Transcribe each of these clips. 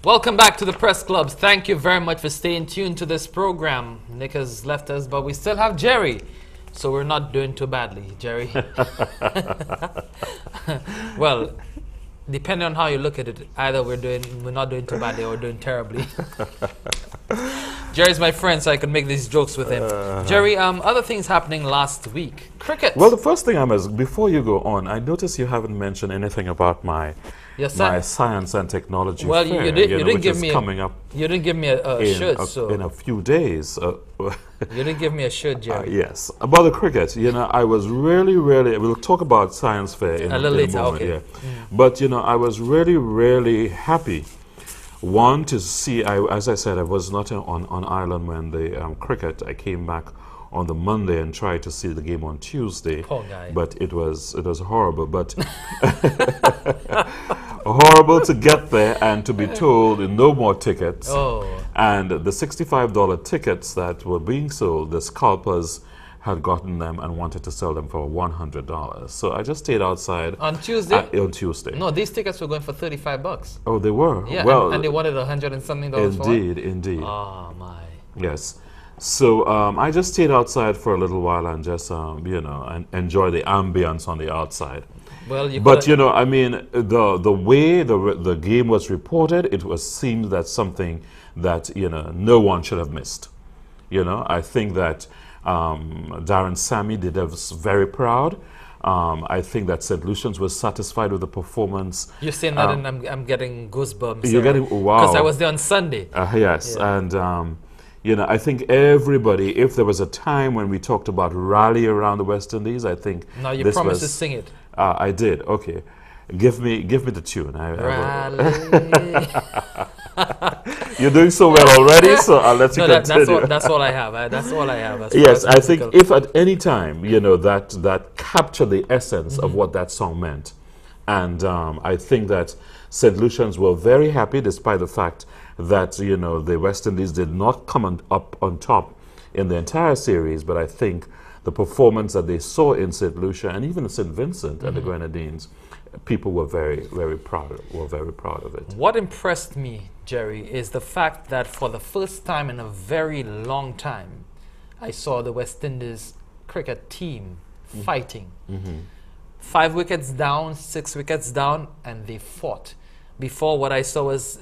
Welcome back to the Press Clubs. Thank you very much for staying tuned to this program. Nick has left us, but we still have Jerry. So we're not doing too badly, Jerry. Well, depending on how you look at it, either we're not doing too badly or we're doing terribly. Jerry's my friend, so I can make these jokes with him. Jerry, other things happening last week. Cricket. Well, the first thing before you go on, I noticed you haven't mentioned anything about my science and technology fair, you didn't give me coming up. You didn't give me a shirt, so in a few days. You didn't give me a shirt, Jerry. Yes, about the cricket. I was really. We'll talk about science fair in a little later. moment, Okay. But I was really happy. One, to see. As I said, I was not on Ireland when the cricket. I came back on the Monday and tried to see the game on Tuesday. Poor guy. But it was horrible. But horrible to get there and to be told no more tickets. Oh. And the $65 tickets that were being sold, the scalpers had gotten them and wanted to sell them for $100. So I just stayed outside. On Tuesday? On Tuesday. No, these tickets were going for $35. Oh, they were? Yeah, well, and they wanted $100 and something for it? Indeed. Oh, my. Yes. So I just stayed outside for a little while and just, and enjoy the ambience on the outside. Well, I mean, the way the game was reported, seemed that something that, no one should have missed. I think that Darren Sammy did us very proud. I think that St. Lucians was satisfied with the performance. You're saying that and I'm getting goosebumps. You're getting, wow. Because I was there on Sunday. Yes, yeah. And I think everybody, if there was a time when we talked about rally around the West Indies, I think now you promised to sing it. I did. Okay, give me the tune. Rally. You're doing so well already, so I'll let you continue. That's all I have. That's all I have. Yes, I think if at any time that captured the essence of what that song meant, and I think that St. Lucians were very happy, despite the fact that the West Indies did not come up on top in the entire series, but I think the performance that they saw in St. Lucia and even St. Vincent and the Grenadines, people were very proud of it. What impressed me, Jerry, is the fact that for the first time in a very long time, I saw the West Indies cricket team fighting. 5 wickets down, 6 wickets down, and they fought. Before, what I saw was,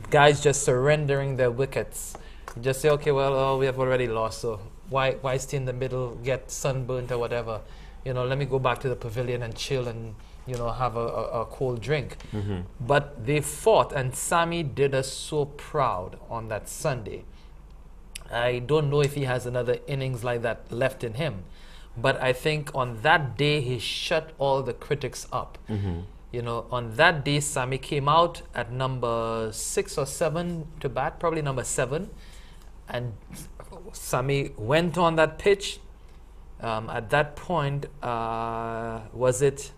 guys just surrendering their wickets. You just say, okay, well, we have already lost, so why stay in the middle, get sunburnt or whatever? Let me go back to the pavilion and chill and, have a cold drink. But they fought, and Sammy did us so proud on that Sunday. I don't know if he has another innings like that left in him, but I think on that day he shut all the critics up. On that day, Sammy came out at number 6 or 7 to bat, probably number 7. And Sammy went on that pitch. At that point, was it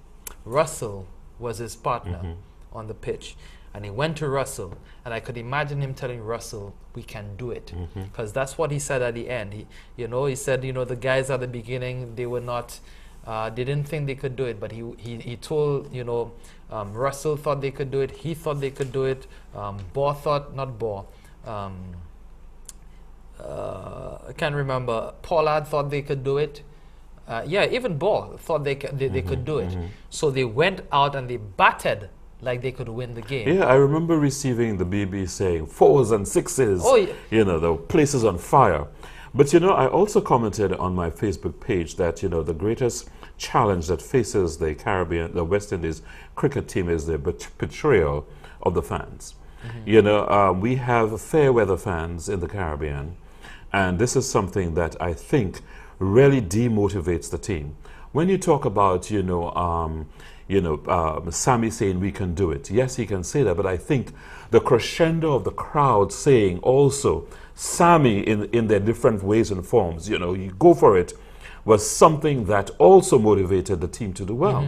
Russell was his partner on the pitch. And he went to Russell. And I could imagine him telling Russell, we can do it. Because that's what he said at the end. He said, the guys at the beginning, they were not... they didn't think they could do it, but he told, Russell thought they could do it, he thought they could do it, I can't remember, Pollard thought they could do it, even Ball thought they could do it. So they went out and they batted like they could win the game. Yeah, I remember receiving the BB saying 4s and 6s, oh, yeah. The place is on fire. But I also commented on my Facebook page that the greatest challenge that faces the West Indies cricket team is the betrayal of the fans. We have fair weather fans in the Caribbean, and this is something that I think really demotivates the team. When you talk about Sammy saying we can do it, yes, he can say that, but I think the crescendo of the crowd saying also Sammy in their different ways and forms, you go for it, was something that also motivated the team to do well.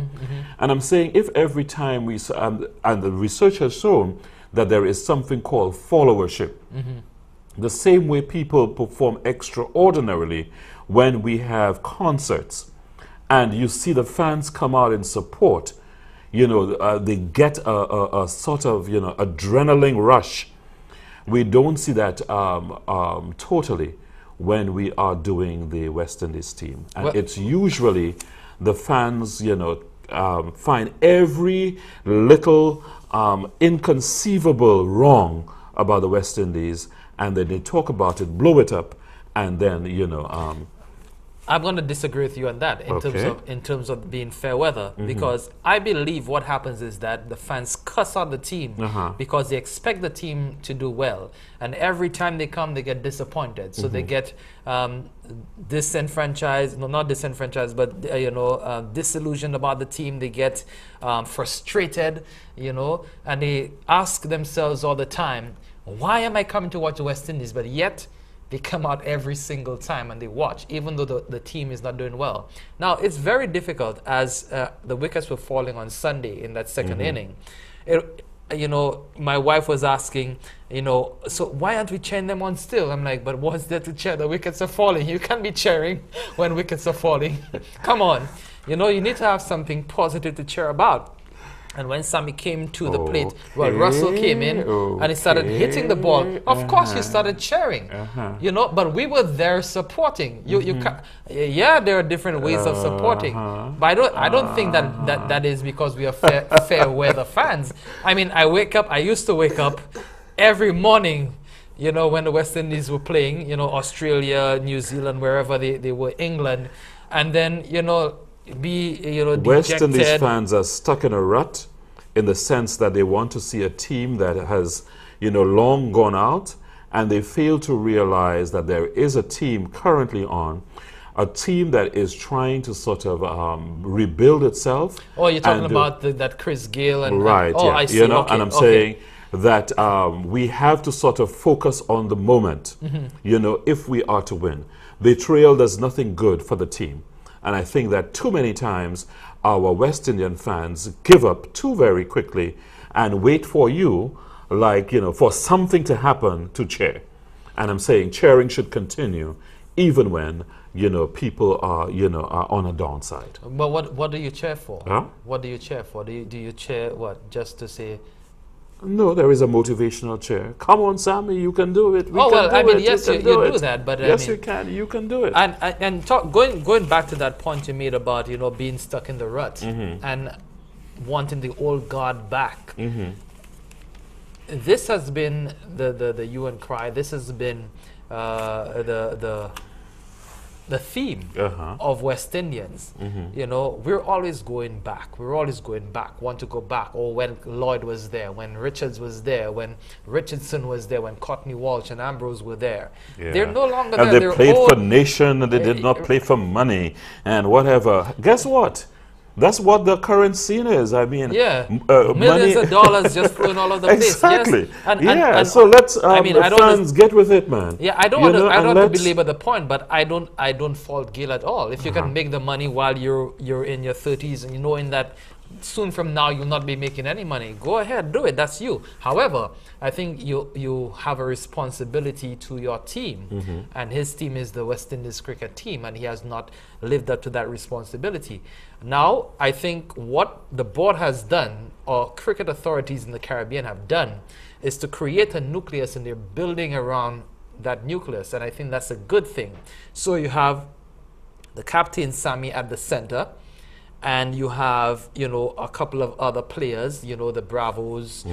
And I'm saying if every time and the research has shown that there is something called followership, the same way people perform extraordinarily when we have concerts and you see the fans come out in support, they get a sort of, adrenaline rush. We don't see that totally when we are doing the West Indies team. And Well- it's usually the fans, find every little inconceivable wrong about the West Indies, and then they talk about it, blow it up, and then, I'm going to disagree with you on that Okay. in terms of being fair weather, because I believe what happens is that the fans cuss out the team because they expect the team to do well, and every time they come they get disappointed, so they get disenfranchised, no, not disenfranchised, but disillusioned about the team. They get frustrated, and they ask themselves all the time, why am I coming to watch the West Indies? But yet they come out every single time and they watch, even though the team is not doing well. Now, it's very difficult as the wickets were falling on Sunday in that second inning. My wife was asking, so why aren't we cheering them on still? I'm like, but what's there to cheer? The wickets are falling. You can't be cheering when wickets are falling. Come on. You need to have something positive to cheer about. And when Sammy came to the plate, well, Russell came in and he started hitting the ball. Of course, you started cheering, but we were there supporting. Yeah, there are different ways of supporting, but I don't think that is because we are fair weather fans. I mean, I used to wake up every morning, when the West Indies were playing, Australia, New Zealand, wherever they were, England, and then, West dejected. Indies fans are stuck in a rut in the sense that they want to see a team that has, long gone out, and they fail to realize that there is a team currently on, a team that is trying to sort of rebuild itself. Oh, you're talking about that Chris Gayle and right? Oh, yeah, I see. and I'm saying that we have to sort of focus on the moment, if we are to win. Betrayal does nothing good for the team. And I think that too many times our West Indian fans give up too very quickly and wait for you, for something to happen to cheer. And I'm saying cheering should continue even when, people are, are on a downside. But what do you cheer for? Huh? What do you cheer for? Do you cheer what? Just to say? No, there is a motivational cheer. Come on, Sammy, you can do it. Yes, you do that, but yes, you can. You can do it. And going back to that point you made about being stuck in the rut and wanting the old guard back. This has been the hue and cry. This has been the theme of West Indians. We're always going back. We're always going back. Want to go back. Or when Lloyd was there, when Richards was there, when Richardson was there, when Courtney Walsh and Ambrose were there. Yeah. They're no longer and there. they played for nation, and they did not play for money and whatever. Guess what? That's what the current scene is. I mean, millions of dollars just flowing all over the place. Exactly. Yes. And so let's the fans get with it, man. Yeah, I don't want to belabor the point, but I don't fault Gayle at all. If you can make the money while you're in your 30s and knowing that soon from now you'll not be making any money, go ahead, do it. That's you. However, I think you have a responsibility to your team, and his team is the West Indies cricket team, and he has not lived up to that responsibility. Now, I think what the board has done, or cricket authorities in the Caribbean have done, is to create a nucleus, and they're building around that nucleus, and I think that's a good thing. So you have the captain, Sammy, at the center, and you have, a couple of other players, the Bravos,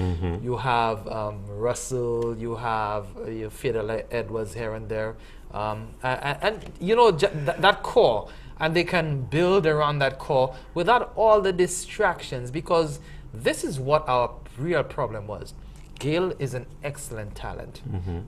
you have Russell, you have Fidel Edwards here and there, and that core, and they can build around that core without all the distractions, because this is what our real problem was. Gayle is an excellent talent.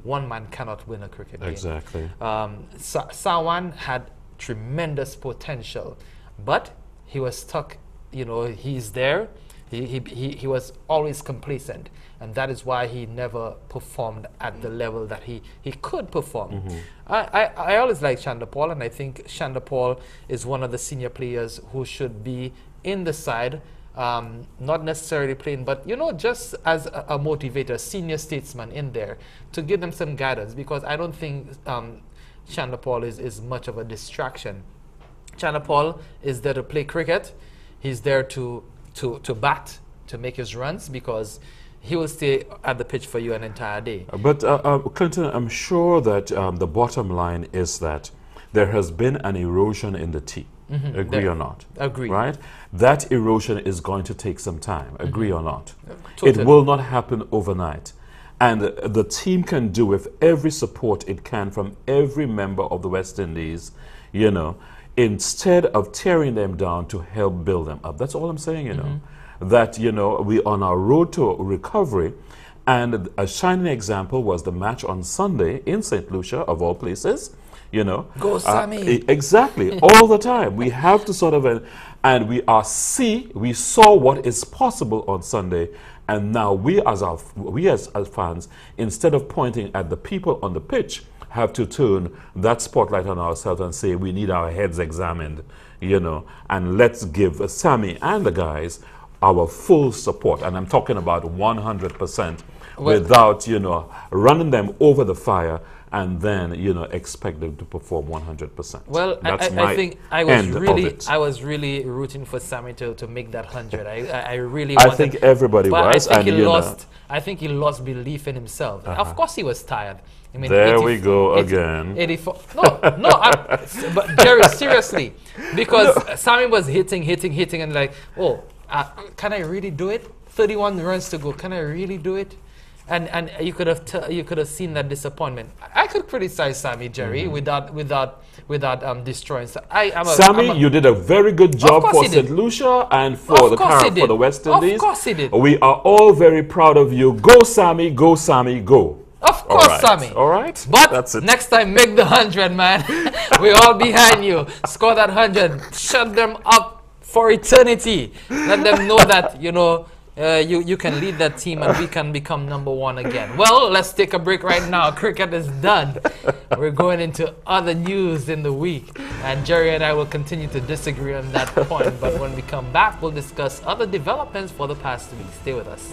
One man cannot win a cricket game. Exactly. Sawan had tremendous potential, but he was stuck. He's there. He was always complacent, and that is why he never performed at the level that he could perform. I always like Chanderpaul, and I think Chanderpaul is one of the senior players who should be in the side, not necessarily playing, but just as a motivator, senior statesman in there to give them some guidance, because I don't think Chanderpaul is much of a distraction. Chanderpaul is there to play cricket. He's there to to bat, to make his runs, because he will stay at the pitch for you an entire day. But Clinton, I'm sure that the bottom line is that there has been an erosion in the team. Agree or not? Agree. Right? That erosion is going to take some time. Agree or not? Totally. It will not happen overnight. And the team can do with every support it can from every member of the West Indies, you know, instead of tearing them down, to help build them up. That's all I'm saying, you know. That, you know, we're on our road to recovery. And a shining example was the match on Sunday in St. Lucia, of all places. You know, go Sammy. Exactly, all the time. We have to sort of, and we saw what is possible on Sunday, and now we as fans, instead of pointing at the people on the pitch, have to turn that spotlight on ourselves and say we need our heads examined, you know, and let's give Sammy and the guys our full support. And I'm talking about 100%, without, you know, running them over the fire and then, you know, expect them to perform 100%. Well, I think I was really rooting for Sammy to make that 100. I really wanted, I think everybody was. I think he lost belief in himself. Of course he was tired. I mean, there we go again. 84. No, but Jerry, seriously, because Sammy was hitting, and like, oh, can I really do it? 31 runs to go. Can I really do it? And you could have seen that disappointment. I could criticize Sammy, Jerry, without destroying. Sammy, you did a very good job for St. Lucia and for the West Indies. Of course he did. We are all very proud of you. Go Sammy, go Sammy, go. Of course, Sammy. All right. But that's it. Next time, make the 100, man. We're all behind you. Score that 100. Shut them up for eternity. Let them know that, you know, you can lead that team and we can become #1 again. Well, let's take a break right now. Cricket is done. We're going into other news in the week. And Jerry and I will continue to disagree on that point. But when we come back, we'll discuss other developments for the past week. Stay with us.